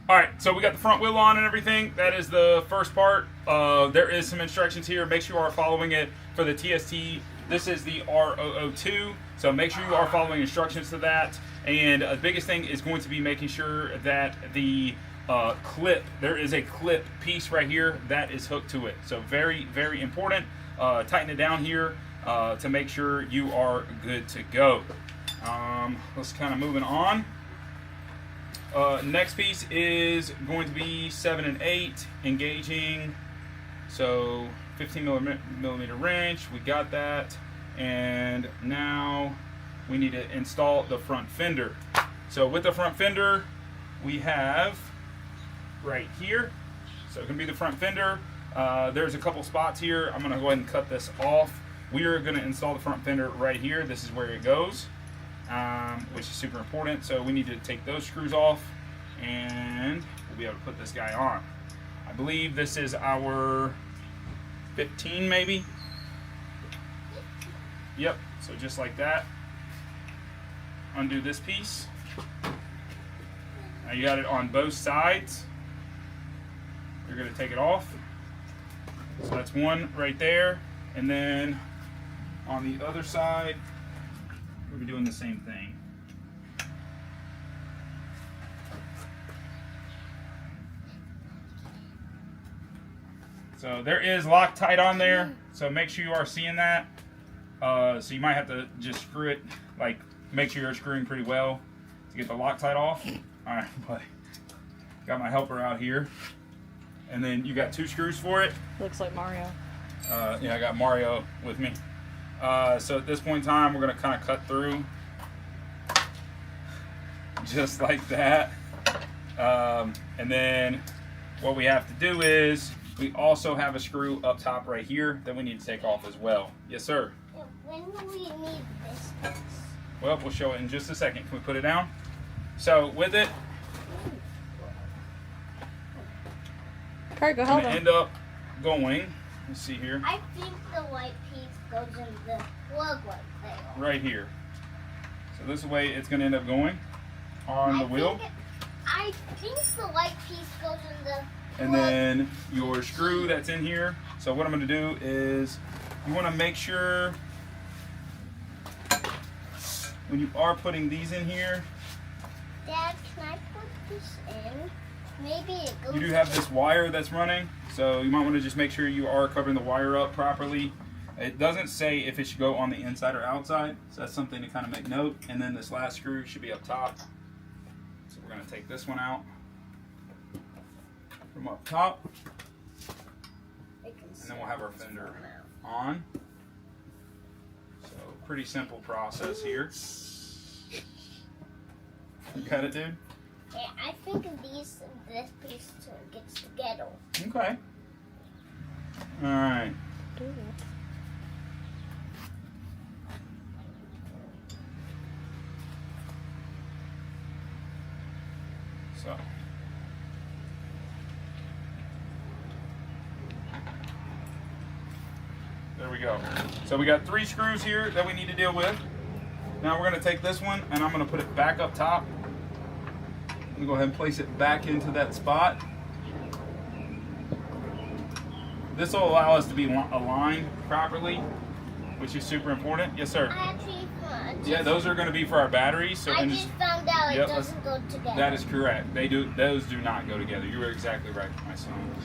All right, so we got the front wheel on and everything. That is the first part. There is some instructions here. Make sure you are following it for the TST. This is the R002, so make sure you are following instructions to that. And the biggest thing is going to be making sure that the clip, there is a clip piece right here that is hooked to it. So very, very important. Tighten it down here to make sure you are good to go. Let's kind of moving on. Next piece is going to be 7 and 8 engaging. So 15 millimeter wrench, we got that. And now we need to install the front fender. So with the front fender, we have right here. So it can be the front fender. There's a couple spots here. I'm gonna go ahead and cut this off. We are gonna install the front fender right here. This is where it goes, which is super important. So we need to take those screws off and we'll be able to put this guy on. I believe this is our 15 maybe. Yep, so just like that. Undo this piece. Now you got it on both sides. You're going to take it off. So that's one right there. And then on the other side, we'll be doing the same thing. So there is Loctite on there, so make sure you are seeing that. So you might have to just screw it, like make sure you're screwing pretty well to get the Loctite off. All right, buddy. Got my helper out here. And then you got 2 screws for it. Looks like Mario. Yeah, I got Mario with me. So at this point in time, we're gonna kind of cut through just like that. And then what we have to do is, we also have a screw up top right here that we need to take off as well. Yes, sir. When do we need this? Well, we'll show it in just a second. Can we put it down? So with it, Kurt, go I'm help gonna him. end up going. Let's see here. I think the white piece goes in the plug right there. Right here. So this way it's gonna end up going on the wheel. I think the white piece goes in the And then your screw that's in here. So what I'm going to do is, you want to make sure when you are putting these in here, Dad, can I put this in? Maybe it goes. you do have this wire that's running, so you might want to just make sure you are covering the wire up properly. It doesn't say if it should go on the inside or outside, so that's something to kind of make note. And then this last screw should be up top. So we're going to take this one out from up top, and then we'll have our fender on. So pretty simple process here. You got it, dude? Yeah, I think this piece gets together. Okay. All right. So. There we go. So we got 3 screws here that we need to deal with. Now we're going to take this one and I'm going to put it back up top. I'm going to go ahead and place it back into that spot. This will allow us to be aligned properly, which is super important. Yes, sir. I actually found. Yeah, those are going to be for our batteries. So I just found out it doesn't go together. That is correct. Those do not go together. You were exactly right, my son.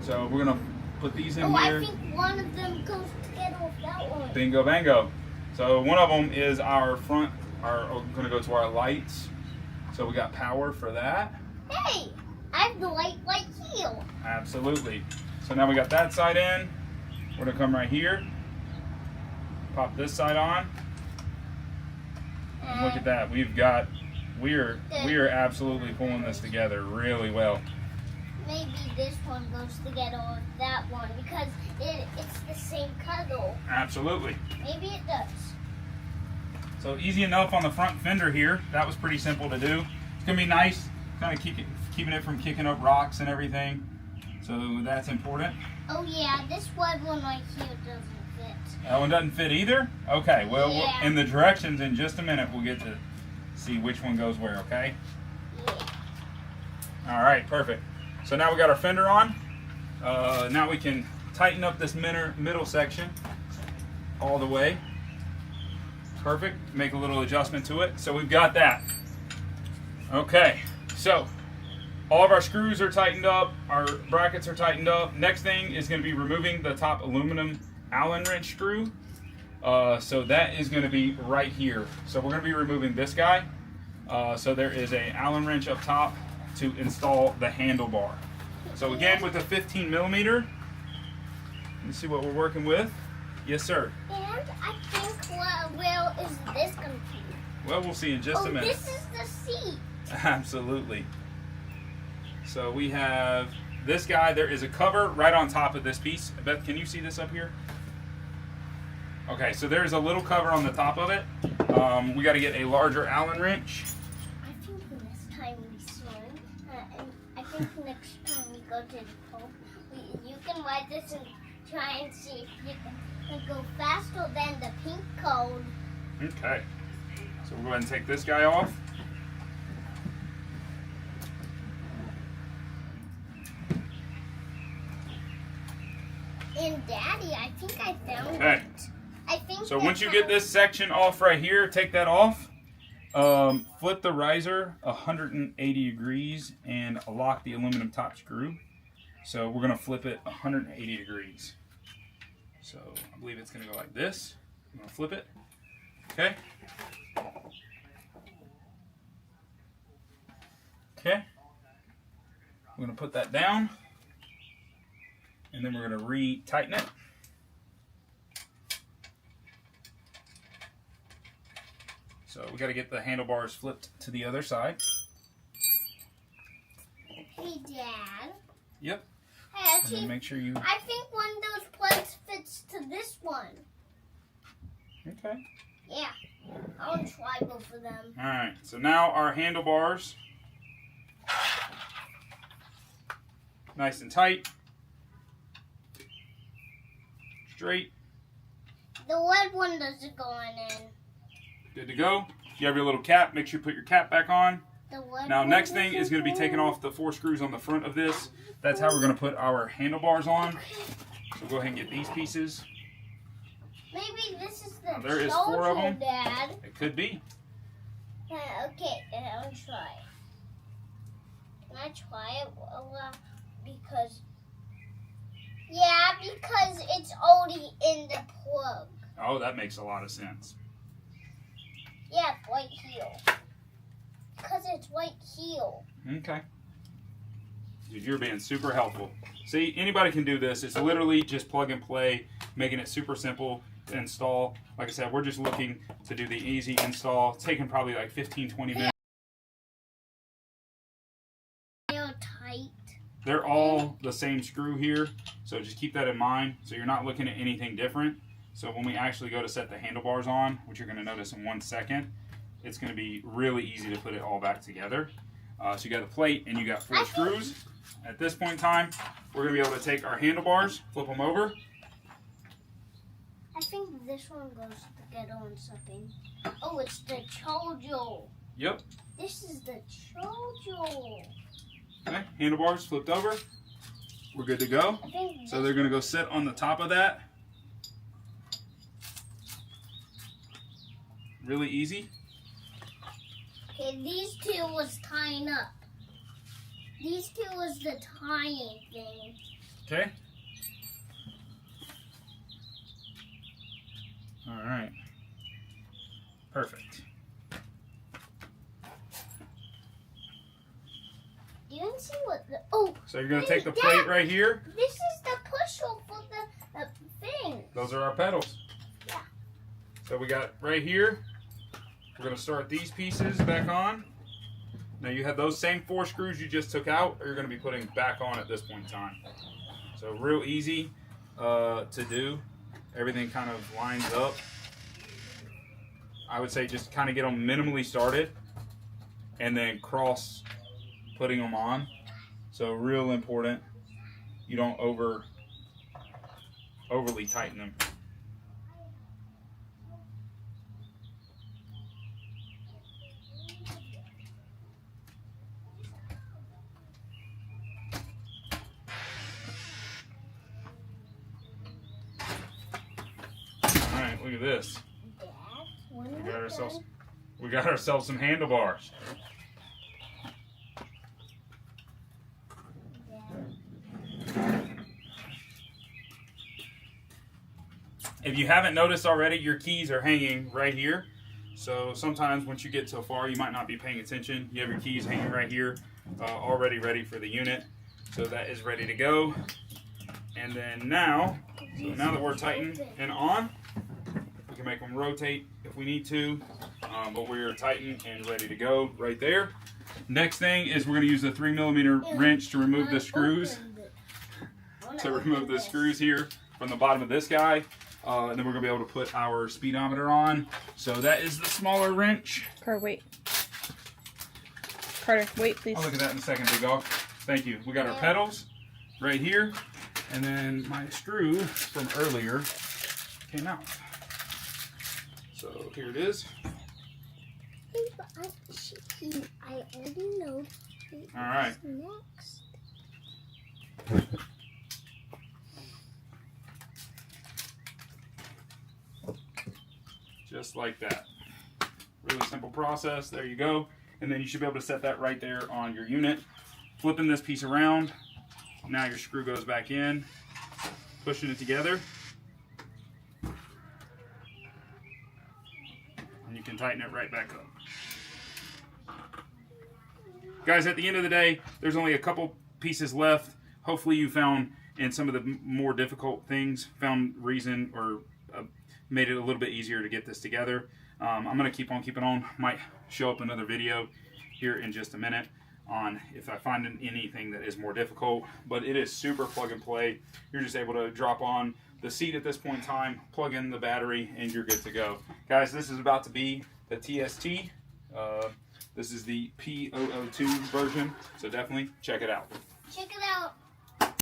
So we're going to put these in here. I think one of them goes together with that one. Bingo, bango. So one of them is our front, going to go to our lights. So we got power for that. Hey, I have the light right here. Absolutely. So now we got that side in. We're going to come right here. Pop this side on. And look at that. We are absolutely pulling this together really well. Maybe this one goes together with that one because it's the same color. Absolutely. Maybe it does. So easy enough on the front fender here. That was pretty simple to do. It's going to be nice, kind of keeping it from kicking up rocks and everything. So that's important. Oh yeah, this red one right here doesn't fit. That one doesn't fit either? Okay, well, Yeah. in the directions in just a minute, we'll get to see which one goes where, okay? Yeah. All right, perfect. So now we got our fender on. Now we can tighten up this middle section all the way. Perfect. Make a little adjustment to it. So we've got that. Okay, so all of our screws are tightened up, our brackets are tightened up. Next thing is going to be removing the top aluminum Allen wrench screw. So that is going to be right here. So we're going to be removing this guy. So there is a Allen wrench up top to install the handlebar. So again, with a 15 millimeter, let's see what we're working with. Yes, sir. And I think, where is this going to be? Well, we'll see in just a minute. This is the seat. Absolutely. So we have this guy. There is a cover right on top of this piece. Beth, can you see this up here? Okay, so there's a little cover on the top of it. We got to get a larger Allen wrench. I think next time we swim, and I think next time we go to the pole, you can ride this and try and see if you can go faster than the pink code. Okay. So we'll go ahead and take this guy off. And Daddy, I think I found Okay. it. I think So once you get this section off right here, take that off. Flip the riser 180 degrees and lock the aluminum top screw. So we're going to flip it 180 degrees. So I believe it's going to go like this. I'm going to flip it. Okay. Okay. We're going to put that down. And then we're going to re-tighten it. So we got to get the handlebars flipped to the other side. Hey, Dad. Yep. Hey, And then make sure you... I think one of those plugs fits to this one. Okay. Yeah. I'll try both of them. All right. So now our handlebars, nice and tight, straight. The red one doesn't go in. Good to go. You have your little cap. Make sure you put your cap back on. The red Now, one next thing is doesn't going to be go taking in. off the 4 screws on the front of this. That's how we're going to put our handlebars on. So go ahead and get these pieces. Maybe this is the There is 4 of them. Dad. It could be. Okay, I'll try. Can I try it? Because... Yeah, because it's already in the plug. Oh, that makes a lot of sense. Yeah, it's right here. Because it's right here. Okay. Dude, you're being super helpful. See, anybody can do this. It's literally just plug and play, making it super simple to install. Like I said, we're just looking to do the easy install. It's taking probably like 15, 20 minutes. They're tight. They're all the same screw here, so just keep that in mind. So you're not looking at anything different. So when we actually go to set the handlebars on, which you're going to notice in 1 second, it's going to be really easy to put it all back together. So you got the plate and you got 4 screws. At this point in time, we're going to be able to take our handlebars, flip them over. I think this one goes together on something. Oh, it's the charger. Yep. This is the charger. Okay, handlebars flipped over. We're good to go. I think So they're going to go sit on the top of that. Really easy. okay, these 2 was tying up. These 2 was the tying thing. Okay. All right. Perfect. You didn't see what the... Oh! So you're going to take the plate right here. This is the push-up for the thing. Those are our pedals. Yeah. So we got right here. We're going to start these pieces back on. Now you have those same 4 screws you just took out, or you're going to be putting back on at this point in time. So real easy to do. Everything kind of lines up. I would say just kind of get them minimally started and then cross putting them on. So real important. You don't overly tighten them. look at this. Dad, when We got ourselves some handlebars. If you haven't noticed already, your keys are hanging right here. So sometimes once you get so far, you might not be paying attention. You have your keys hanging right here, already ready for the unit. So that is ready to go. And then now that we're tightened and on, we can make them rotate if we need to. But we're tightened and ready to go right there. Next thing is we're going to use the 3mm wrench to remove the screws. To remove the screws here from the bottom of this guy. And then we're going to be able to put our speedometer on. So that is the smaller wrench. Carter, wait. Carter, wait, please. I'll look at that in a second, big dog. Thank you. We got our pedals right here. And then my screw from earlier came out. So here it is. I already know. All right. Next. Just like that. Really simple process. There you go. And then you should be able to set that right there on your unit. Flipping this piece around. Now your screw goes back in. Pushing it together. And you can tighten it right back up. Guys, at the end of the day, there's only a couple pieces left. Hopefully you found, in some of the more difficult things, found reason or made it a little bit easier to get this together. I'm going to keep on keeping on. Might show up another video here in just a minute on if I find anything that is more difficult. But it is super plug and play. You're just able to drop on the seat at this point in time, plug in the battery, and you're good to go. Guys, this is about to be the TST. This is the P002 version, so definitely check it out. Check it out.